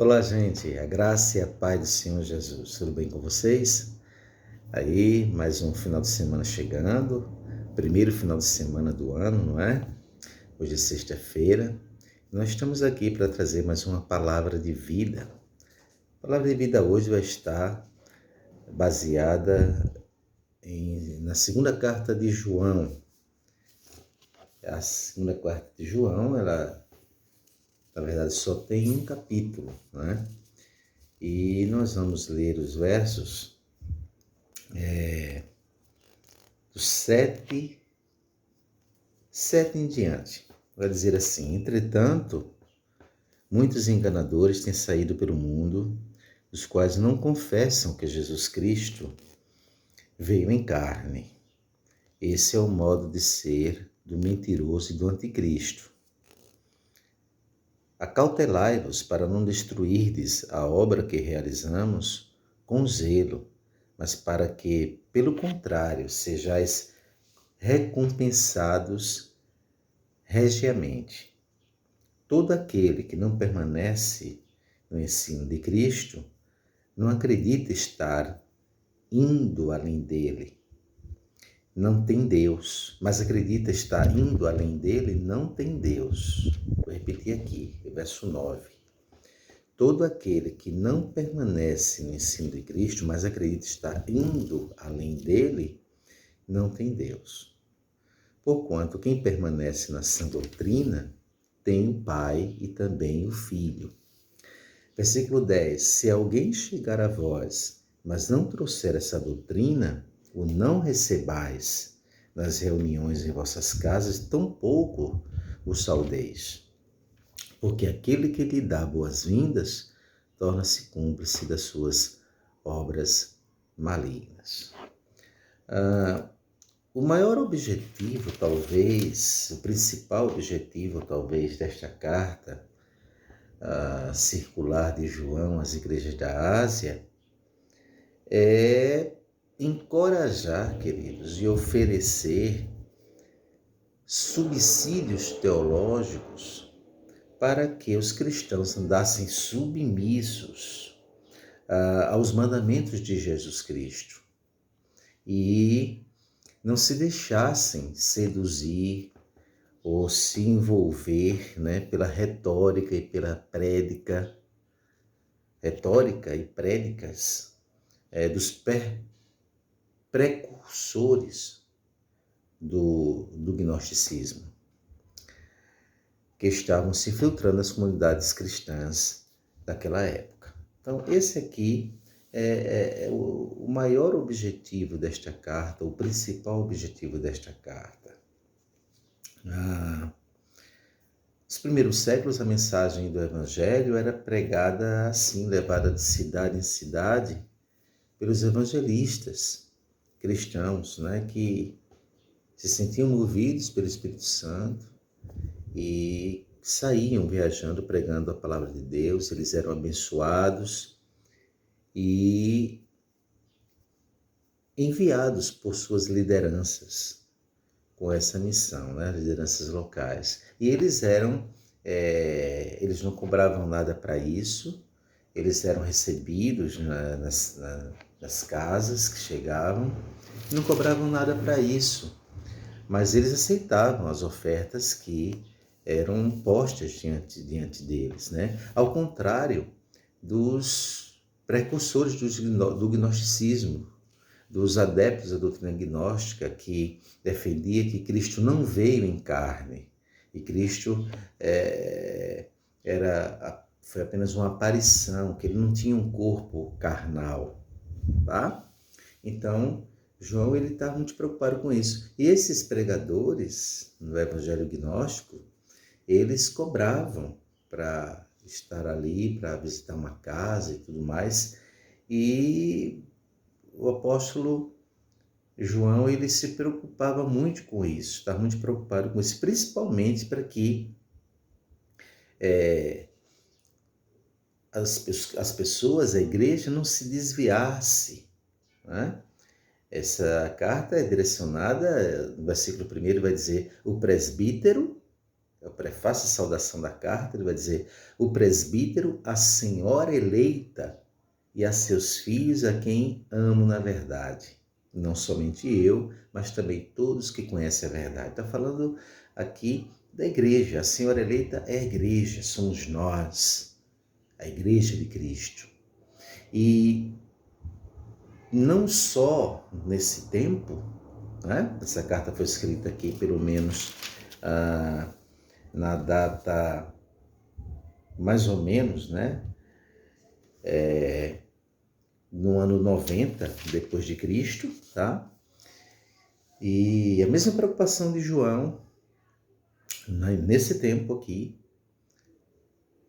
Olá, gente, a graça e a paz do Senhor Jesus, tudo bem com vocês? Aí, mais um final de semana chegando, primeiro final de semana do ano, não é? Hoje é sexta-feira, nós estamos aqui para trazer mais uma palavra de vida. A palavra de vida hoje vai estar baseada na segunda carta de João. A segunda carta de João, ela, na verdade, só tem um capítulo, né? E nós vamos ler os versos do 7 em diante. Vai dizer assim: entretanto, muitos enganadores têm saído pelo mundo, os quais não confessam que Jesus Cristo veio em carne. Esse é o modo de ser do mentiroso e do anticristo. Acautelai-vos para não destruirdes a obra que realizamos com zelo, mas para que, pelo contrário, sejais recompensados regiamente. Todo aquele que não permanece no ensino de Cristo não acredita estar indo além dele. Não tem Deus, mas acredita estar indo além dele, não tem Deus. Vou repetir aqui, verso 9. Todo aquele que não permanece no ensino de Cristo, mas acredita estar indo além dele, não tem Deus. Porquanto quem permanece na sã doutrina tem o Pai e também o Filho. Versículo 10. Se alguém chegar a vós, mas não trouxer essa doutrina, o não recebais nas reuniões em vossas casas, tampouco o saudeis. Porque aquele que lhe dá boas-vindas torna-se cúmplice das suas obras malignas. O maior objetivo, talvez, o principal objetivo, talvez, desta carta circular de João às igrejas da Ásia é encorajar, queridos, e oferecer subsídios teológicos para que os cristãos andassem submissos aos mandamentos de Jesus Cristo e não se deixassem seduzir ou se envolver, né, pela retórica e pela prédica, retórica e prédicas dos precursores do gnosticismo, que estavam se infiltrando nas comunidades cristãs daquela época. Então, esse aqui é o maior objetivo desta carta, o principal objetivo desta carta. Nos primeiros séculos, a mensagem do Evangelho era pregada assim, levada de cidade em cidade, pelos evangelistas cristãos, né, que se sentiam movidos pelo Espírito Santo e saíam viajando, pregando a palavra de Deus. Eles eram abençoados e enviados por suas lideranças com essa missão, né? Lideranças locais. E eles eles não cobravam nada para isso, eles eram recebidos nas casas que chegavam, não cobravam nada para isso, mas eles aceitavam as ofertas que eram postas diante deles, né? Ao contrário dos precursores do gnosticismo, dos adeptos da doutrina gnóstica, que defendia que Cristo não veio em carne, e Cristo foi apenas uma aparição, que ele não tinha um corpo carnal, tá? Então, João estava muito preocupado com isso. E esses pregadores no evangelho gnóstico, eles cobravam para estar ali, para visitar uma casa e tudo mais, e o apóstolo João, ele se preocupava muito com isso, estava muito preocupado com isso, principalmente para que as pessoas, a igreja, não se desviasse, né? Essa carta é direcionada, no versículo 1 vai dizer, o presbítero é o prefácio e saudação da carta, ele vai dizer: o presbítero, a senhora eleita e a seus filhos, a quem amo na verdade. Não somente eu, mas também todos que conhecem a verdade. Está falando aqui da igreja. A senhora eleita é a igreja, somos nós, a igreja de Cristo. E não só nesse tempo, né? Essa carta foi escrita aqui pelo menos na data mais ou menos, né? No ano 90 depois de Cristo, tá? E a mesma preocupação de João nesse tempo aqui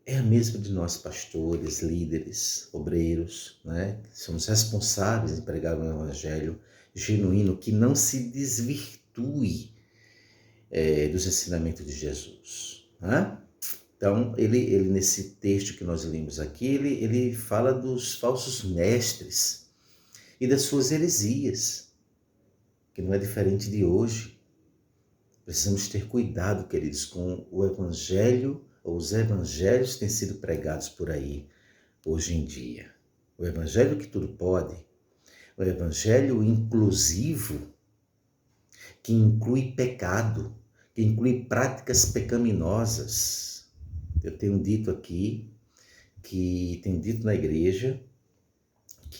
é a mesma de nós pastores, líderes, obreiros, né? Somos responsáveis em pregar um evangelho genuíno que não se desvirtue dos ensinamentos de Jesus, né? Então, ele nesse texto que nós lemos aqui, ele fala dos falsos mestres e das suas heresias, que não é diferente de hoje. Precisamos ter cuidado, queridos, com o evangelho, ou os evangelhos que têm sido pregados por aí, hoje em dia. O evangelho que tudo pode, o evangelho inclusivo, que inclui pecado, que inclui práticas pecaminosas. Eu tenho dito aqui, tenho dito na igreja,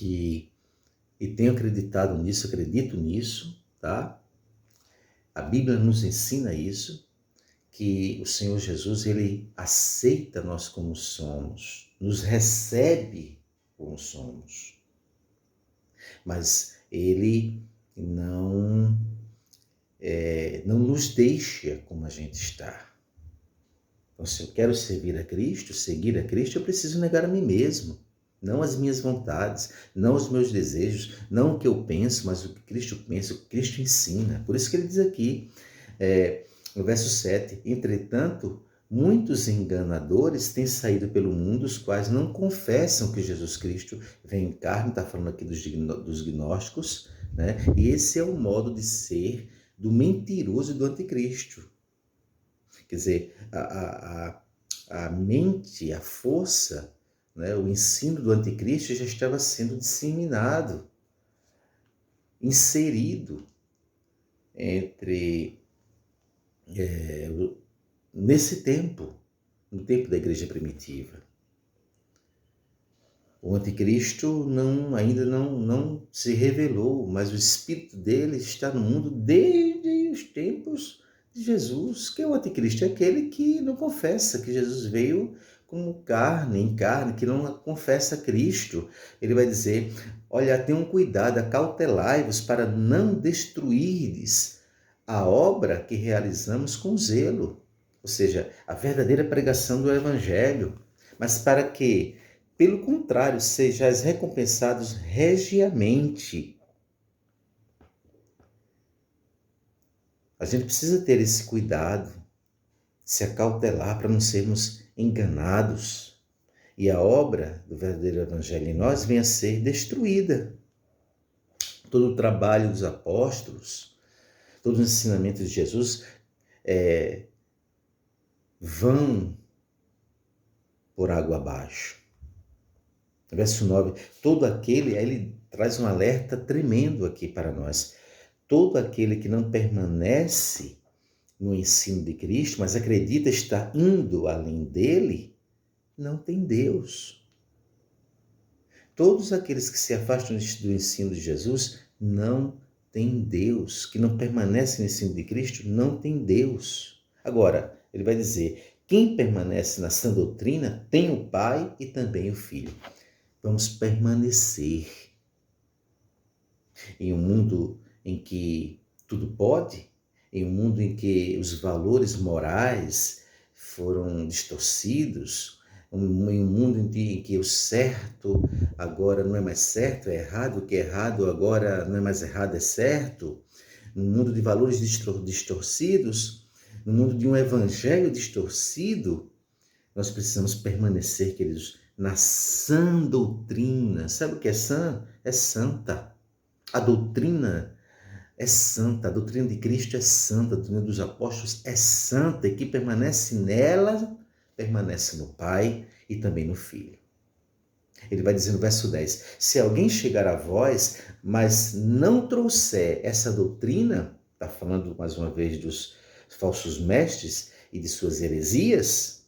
e tenho acreditado nisso, acredito nisso, tá? A Bíblia nos ensina isso, que o Senhor Jesus, ele aceita nós como somos, nos recebe como somos, mas ele não nos deixa como a gente está. Então, se eu quero seguir a Cristo, eu preciso negar a mim mesmo. Não as minhas vontades, não os meus desejos, não o que eu penso, mas o que Cristo pensa, o que Cristo ensina. Por isso que ele diz aqui, no verso 7, entretanto, muitos enganadores têm saído pelo mundo, os quais não confessam que Jesus Cristo vem em carne, está falando aqui dos gnósticos, né? E esse é o modo de ser do mentiroso e do anticristo. Quer dizer, a mente, a força, né, o ensino do anticristo já estava sendo disseminado, inserido nesse tempo, no tempo da igreja primitiva. O anticristo ainda não se revelou, mas o espírito dele está no mundo desde os tempos de Jesus. Que é o anticristo? É aquele que não confessa que Jesus veio como em carne, que não confessa Cristo. Ele vai dizer: olha, tenham cuidado, acautelai-vos para não destruirdes a obra que realizamos com zelo. Ou seja, a verdadeira pregação do evangelho. Mas para que, pelo contrário, sejais recompensados regiamente. A gente precisa ter esse cuidado, se acautelar para não sermos enganados e a obra do verdadeiro evangelho em nós venha a ser destruída. Todo o trabalho dos apóstolos, todos os ensinamentos de Jesus vão por água abaixo. Verso 9, ele traz um alerta tremendo aqui para nós. Todo aquele que não permanece no ensino de Cristo, mas acredita estar indo além dele, não tem Deus. Todos aqueles que se afastam do ensino de Jesus não têm Deus. Que não permanecem no ensino de Cristo não tem Deus. Agora, ele vai dizer, quem permanece na sã doutrina tem o Pai e também o Filho. Vamos permanecer em um mundo em que tudo pode, em um mundo em que os valores morais foram distorcidos, em um mundo em que o certo agora não é mais certo, é errado, o que é errado agora não é mais errado, é certo, num mundo de valores distorcidos, no mundo de um evangelho distorcido, nós precisamos permanecer, queridos, na sã doutrina. Sabe o que é sã? É santa. A doutrina é santa, a doutrina de Cristo é santa, a doutrina dos apóstolos é santa, e que permanece nela, permanece no Pai e também no Filho. Ele vai dizer no verso 10, se alguém chegar a vós, mas não trouxer essa doutrina, está falando mais uma vez dos falsos mestres e de suas heresias,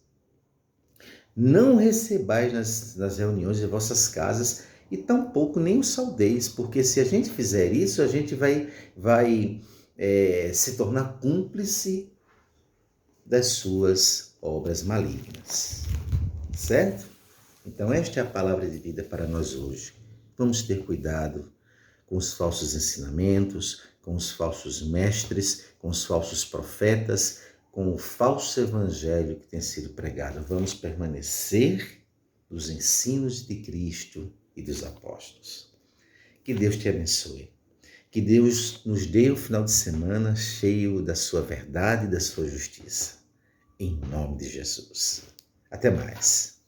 não recebais nas reuniões de vossas casas e tampouco nem o saudeis, porque se a gente fizer isso, a gente vai se tornar cúmplice das suas obras malignas. Certo? Então esta é a palavra de vida para nós hoje. Vamos ter cuidado com os falsos ensinamentos, com os falsos mestres, com os falsos profetas, com o falso evangelho que tem sido pregado. Vamos permanecer nos ensinos de Cristo e dos apóstolos. Que Deus te abençoe. Que Deus nos dê o final de semana cheio da sua verdade e da sua justiça. Em nome de Jesus. Até mais.